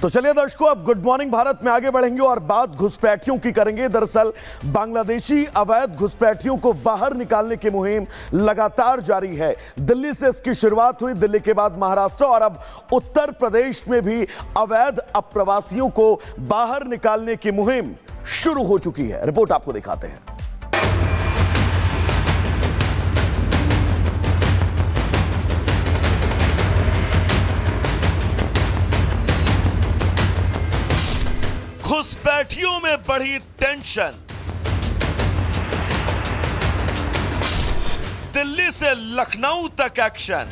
तो चलिए दर्शकों, अब गुड मॉर्निंग भारत में आगे बढ़ेंगे और बात घुसपैठियों की करेंगे। दरअसल बांग्लादेशी अवैध घुसपैठियों को बाहर निकालने की मुहिम लगातार जारी है। दिल्ली से इसकी शुरुआत हुई, दिल्ली के बाद महाराष्ट्र और अब उत्तर प्रदेश में भी अवैध अप्रवासियों को बाहर निकालने की मुहिम शुरू हो चुकी है। रिपोर्ट आपको दिखाते हैं। घुसपैठियों में बढ़ी टेंशन, दिल्ली से लखनऊ तक एक्शन,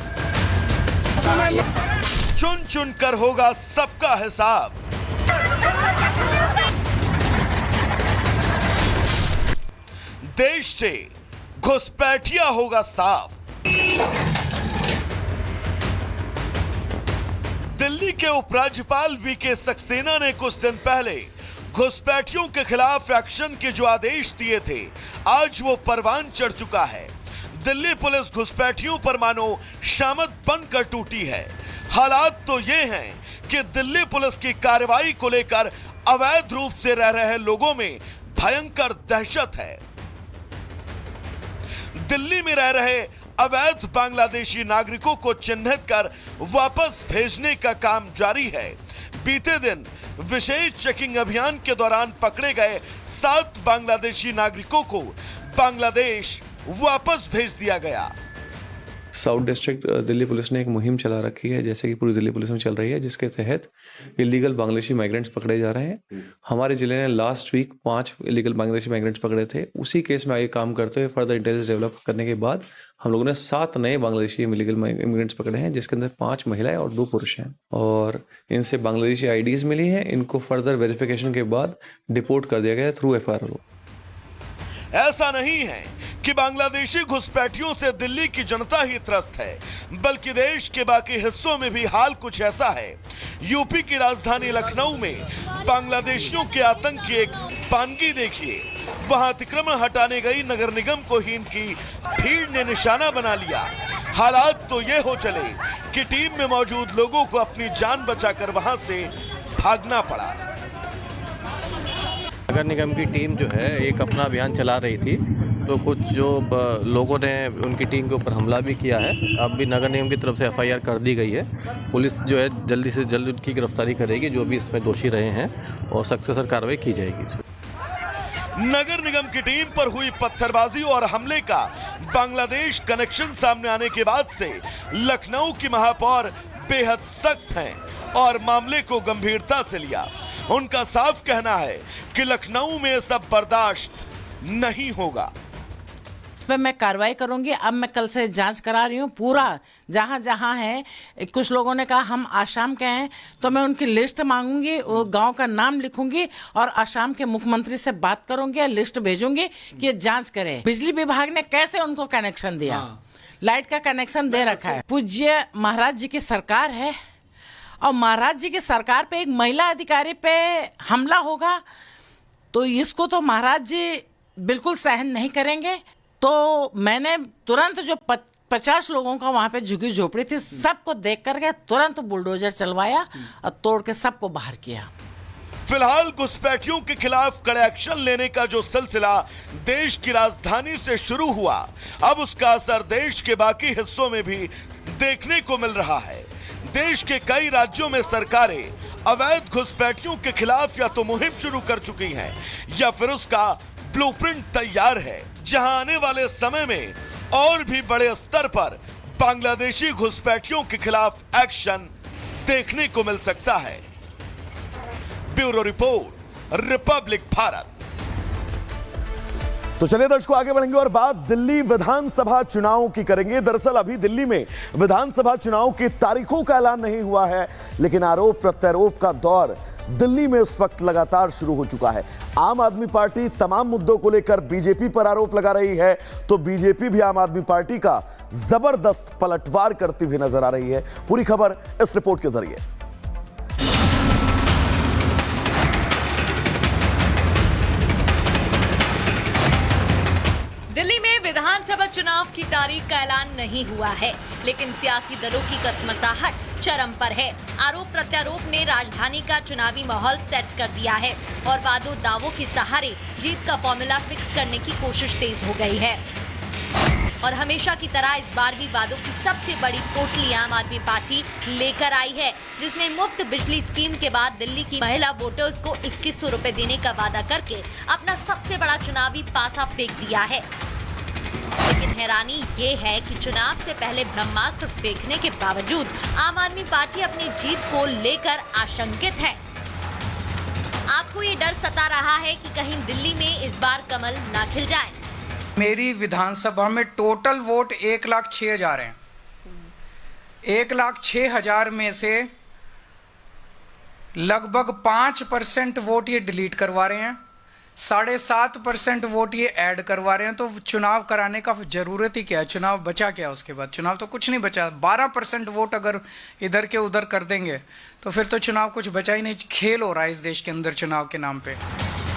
चुन चुन कर होगा सबका हिसाब। देश से घुसपैठिया होगा साफ। दिल्ली के उपराज्यपाल वीके सक्सेना ने कुछ दिन पहले घुसपैठियों के खिलाफ एक्शन के जो आदेश दिए थे, आज वो परवान चढ़ चुका है। दिल्ली पुलिस घुसपैठियों पर मानो शामत बनकर टूटी है। हालात तो ये हैं कि दिल्ली पुलिस की कार्रवाई को लेकर अवैध रूप से रह रहे लोगों में भयंकर दहशत है। दिल्ली में रह रहे अवैध बांग्लादेशी नागरिकों को चिन्हित कर वापस भेजने का काम जारी है। बीते दिन विशेष चेकिंग अभियान के दौरान पकड़े गए 7 बांग्लादेशी नागरिकों को बांग्लादेश वापस भेज दिया गया। साउथ डिस्ट्रिक्ट दिल्ली पुलिस ने एक मुहिम चला रखी है, जैसे कि पूरी दिल्ली पुलिस में चल रही है, जिसके तहत इलीगल बांग्लादेशी माइग्रेंट्स पकड़े जा रहे हैं। हमारे जिले ने last week 5 illegal Bangladeshi migrants पकड़े थे। उसी केस में आगे काम करते हुए फर्दर इंटेलिजेंस डेवलप करने के बाद हम लोगों ने 7 नए बांग्लादेशी इलीगल इमिग्रेंट्स पकड़े हैं, जिसके अंदर 5 महिलाएं और 2 पुरुष हैं। और इनसे बांग्लादेशी आईडीज मिली हैं। इनको फर्दर वेरिफिकेशन के बाद डिपोर्ट कर दिया गया थ्रू FIR। ऐसा नहीं है कि बांग्लादेशी घुसपैठियों से दिल्ली की जनता ही त्रस्त है, बल्कि देश के बाकी हिस्सों में भी हाल कुछ ऐसा है। यूपी की राजधानी लखनऊ में बांग्लादेशियों के आतंक की एक पानगी देखिए। वहां अतिक्रमण हटाने गई नगर निगम को ही इनकी भीड़ ने निशाना बना लिया। हालात तो ये हो चले कि टीम में मौजूद लोगों को अपनी जान बचाकर वहां से भागना पड़ा। नगर निगम की टीम जो है एक अपना अभियान चला रही थी, तो कुछ जो लोगों ने उनकी टीम के ऊपर हमला भी किया है। अब भी नगर निगम की तरफ से FIR कर दी गई है। पुलिस जो है जल्दी से जल्द उनकी गिरफ्तारी करेगी, जो भी इसमें दोषी रहे हैं, और सख्त से सख्त कार्रवाई की जाएगी इसमें। नगर निगम की टीम पर हुई पत्थरबाजी और हमले का बांग्लादेश कनेक्शन सामने आने के बाद से लखनऊ की महापौर बेहद सख्त हैं और मामले को गंभीरता से लिया। उनका साफ कहना है कि लखनऊ में सब बर्दाश्त नहीं होगा। मैं कार्रवाई करूंगी। अब मैं कल से जांच करा रही हूँ पूरा, जहां जहां है। कुछ लोगों ने कहा हम आसाम के हैं, तो मैं उनकी लिस्ट मांगूंगी, वो गांव का नाम लिखूंगी और आसाम के मुख्यमंत्री से बात करूंगी, लिस्ट भेजूंगी कि जांच करें बिजली विभाग ने कैसे उनको कनेक्शन दिया। लाइट का कनेक्शन दे रखा है। पूज्य महाराज जी की सरकार है और महाराज जी की सरकार पे एक महिला अधिकारी पे हमला होगा, तो इसको तो महाराज जी बिल्कुल सहन नहीं करेंगे। तो मैंने तुरंत जो 50 लोगों का वहां पे झुग्गी झोपड़ी थी, सबको देख करके तुरंत बुलडोजर चलवाया और तोड़ के सबको बाहर किया। फिलहाल घुसपैठियों के खिलाफ कड़े एक्शन लेने का जो सिलसिला देश की राजधानी से शुरू हुआ, अब उसका असर देश के बाकी हिस्सों में भी देखने को मिल रहा है। देश के कई राज्यों में सरकारें अवैध घुसपैठियों के खिलाफ या तो मुहिम शुरू कर चुकी हैं या फिर उसका ब्लूप्रिंट तैयार है, जहां आने वाले समय में और भी बड़े स्तर पर बांग्लादेशी घुसपैठियों के खिलाफ एक्शन देखने को मिल सकता है। Bureau report, Republic Bharat. तो चलिए दर्शकों, आगे बढ़ेंगे और बात दिल्ली विधानसभा चुनाव की करेंगे। दरअसल अभी दिल्ली में विधानसभा चुनाव की तारीखों का ऐलान नहीं हुआ है, लेकिन आरोप प्रत्यारोप का दौर दिल्ली में इस वक्त लगातार शुरू हो चुका है। आम आदमी पार्टी तमाम मुद्दों को लेकर बीजेपी पर आरोप लगा रही है, तो बीजेपी भी आम आदमी पार्टी का जबरदस्त पलटवार करती हुई नजर आ रही है। पूरी खबर इस रिपोर्ट के जरिए। दिल्ली में विधानसभा चुनाव की तारीख का ऐलान नहीं हुआ है, लेकिन सियासी दलों की कसमसाहट चरम पर है। आरोप प्रत्यारोप ने राजधानी का चुनावी माहौल सेट कर दिया है और वादों दावों के सहारे जीत का फॉर्मूला फिक्स करने की कोशिश तेज हो गई है। और हमेशा की तरह इस बार भी वादों की सबसे बड़ी पोटली आम आदमी पार्टी लेकर आई है, जिसने मुफ्त बिजली स्कीम के बाद दिल्ली की महिला वोटर्स को 2100 रुपए देने का वादा करके अपना सबसे बड़ा चुनावी पासा फेंक दिया है। लेकिन हैरानी ये है कि चुनाव से पहले ब्रह्मास्त्र फेंकने के बावजूद आम आदमी पार्टी अपनी जीत को लेकर आशंकित है। आपको ये डर सता रहा है कि कहीं दिल्ली में इस बार कमल ना खिल जाए। मेरी विधानसभा में टोटल वोट 1,06,000 हैं। 1,06,000 में से लगभग 5% वोट ये डिलीट करवा रहे हैं, 7.5% वोट ये ऐड करवा रहे हैं। तो चुनाव कराने का जरूरत ही क्या है? चुनाव बचा क्या उसके बाद? चुनाव तो कुछ नहीं बचा। 12% वोट अगर इधर के उधर कर देंगे तो फिर तो चुनाव कुछ बचा ही नहीं। खेल हो रहा है इस देश के अंदर चुनाव के नाम पे।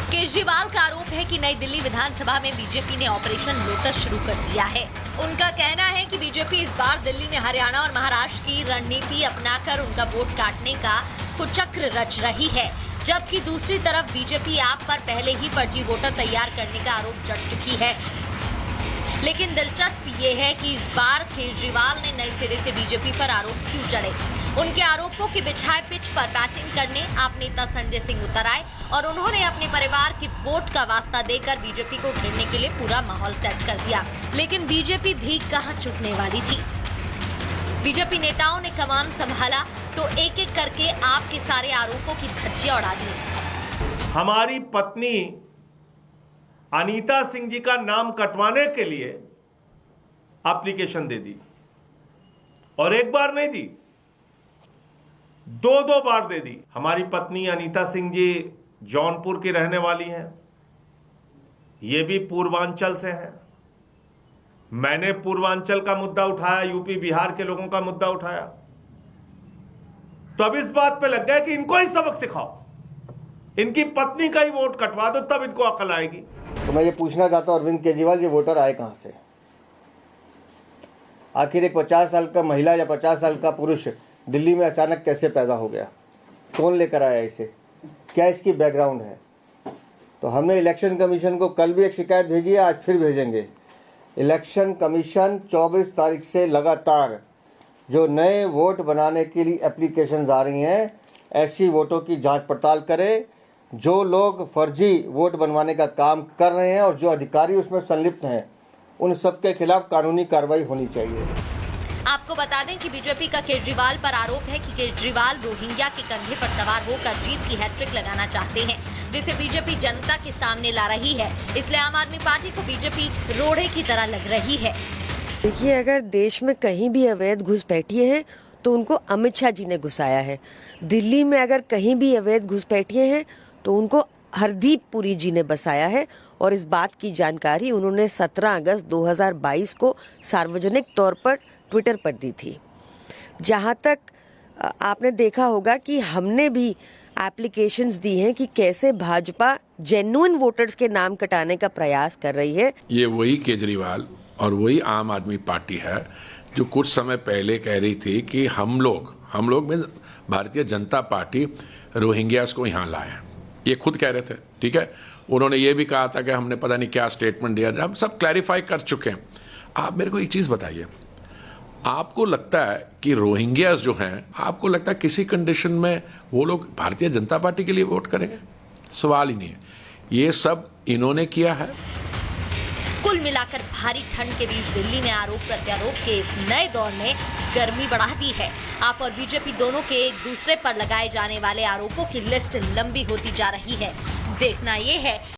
केजरीवाल का आरोप है कि नई दिल्ली विधानसभा में बीजेपी ने ऑपरेशन लोटस शुरू कर दिया है। उनका कहना है कि बीजेपी इस बार दिल्ली में हरियाणा और महाराष्ट्र की रणनीति अपनाकर उनका वोट काटने का कुचक्र रच रही है, जबकि दूसरी तरफ बीजेपी आप पर पहले ही फर्जी वोटर तैयार करने का आरोप जड़ चुकी है। लेकिन दिलचस्प ये है कि इस बार केजरीवाल ने नए सिरे से बीजेपी पर आरोप क्यों चढ़े। उनके आरोपों की बिछाए पिच पर बैटिंग करने आप नेता संजय सिंह उतर आए और उन्होंने अपने परिवार की वोट का वास्ता देकर बीजेपी को घेरने के लिए पूरा माहौल सेट कर दिया। लेकिन बीजेपी भी कहां चुकने वाली थी। बीजेपी नेताओं ने कमान संभाला तो एक एक करके आपके सारे आरोपों की धज्जियां उड़ा दी। हमारी पत्नी अनीता सिंह जी का नाम कटवाने के लिए एप्लीकेशन दे दी और एक बार नहीं दी, 2 बार दे दी। हमारी पत्नी अनीता सिंह जी जौनपुर की रहने वाली हैं, ये भी पूर्वांचल से हैं। मैंने पूर्वांचल का मुद्दा उठाया, यूपी बिहार के लोगों का मुद्दा उठाया, तो अब इस बात पे लग गया कि इनको ही सबक सिखाओ, इनकी पत्नी का ही वोट कटवा दो, तब इनको अकल आएगी। तो मैं ये पूछना चाहता हूं अरविंद केजरीवाल, ये वोटर आए कहां से? आखिर एक 50 साल का महिला या 50 साल का पुरुष दिल्ली में अचानक कैसे पैदा हो गया? कौन लेकर आया इसे? क्या इसकी बैकग्राउंड है? तो हमने इलेक्शन कमीशन को कल भी एक शिकायत भेजी है, आज फिर भेजेंगे। इलेक्शन कमीशन 24 तारीख से लगातार जो नए वोट बनाने के लिए एप्लीकेशंस आ रही हैं, ऐसी वोटों की जांच पड़ताल करे। जो लोग फर्जी वोट बनवाने का काम कर रहे हैं और जो अधिकारी उसमें संलिप्त हैं, उन सबके खिलाफ कानूनी कार्रवाई होनी चाहिए। आपको बता दें कि बीजेपी का केजरीवाल पर आरोप है कि केजरीवाल रोहिंग्या के कंधे पर सवार होकर जीत की हैट्रिक लगाना चाहते हैं, जिसे बीजेपी जनता के सामने ला रही है। इसलिए आम आदमी पार्टी को बीजेपी रोड़े की तरह लग रही है। देखिए, अगर देश में कहीं भी अवैध घुसपैठिए हैं तो उनको अमित शाह जी ने घुसाया है। दिल्ली में अगर कहीं भी अवैध घुसपैठिए हैं तो उनको हरदीप पुरी जी ने बसाया है और इस बात की जानकारी उन्होंने 17 अगस्त 2022 को सार्वजनिक तौर पर ट्विटर पर दी थी। जहां तक आपने देखा होगा कि हमने भी एप्लीकेशंस दी हैं कि कैसे भाजपा जेन्युइन वोटर्स के नाम कटाने का प्रयास कर रही है। ये वही केजरीवाल और वही आम आदमी पार्टी है जो कुछ समय पहले कह रही थी कि हम लोग में भारतीय जनता पार्टी रोहिंग्यास को यहाँ लाए। ये खुद कह रहे थे, ठीक है। उन्होंने ये भी कहा था कि हमने पता नहीं क्या स्टेटमेंट दिया, हम सब क्लैरिफाई कर चुके हैं। आप मेरे को एक चीज़ बताइए, आपको लगता है कि रोहिंग्यास जो हैं, आपको लगता है किसी कंडीशन में वो लोग भारतीय जनता पार्टी के लिए वोट करेंगे? सवाल ही नहीं है। ये सब इन्होंने किया है। कुल मिलाकर भारी ठंड के बीच दिल्ली में आरोप प्रत्यारोप के इस नए दौर ने गर्मी बढ़ा दी है। आप और बीजेपी दोनों के एक दूसरे पर लगाए जाने वाले आरोपों की लिस्ट लंबी होती जा रही है। देखना ये है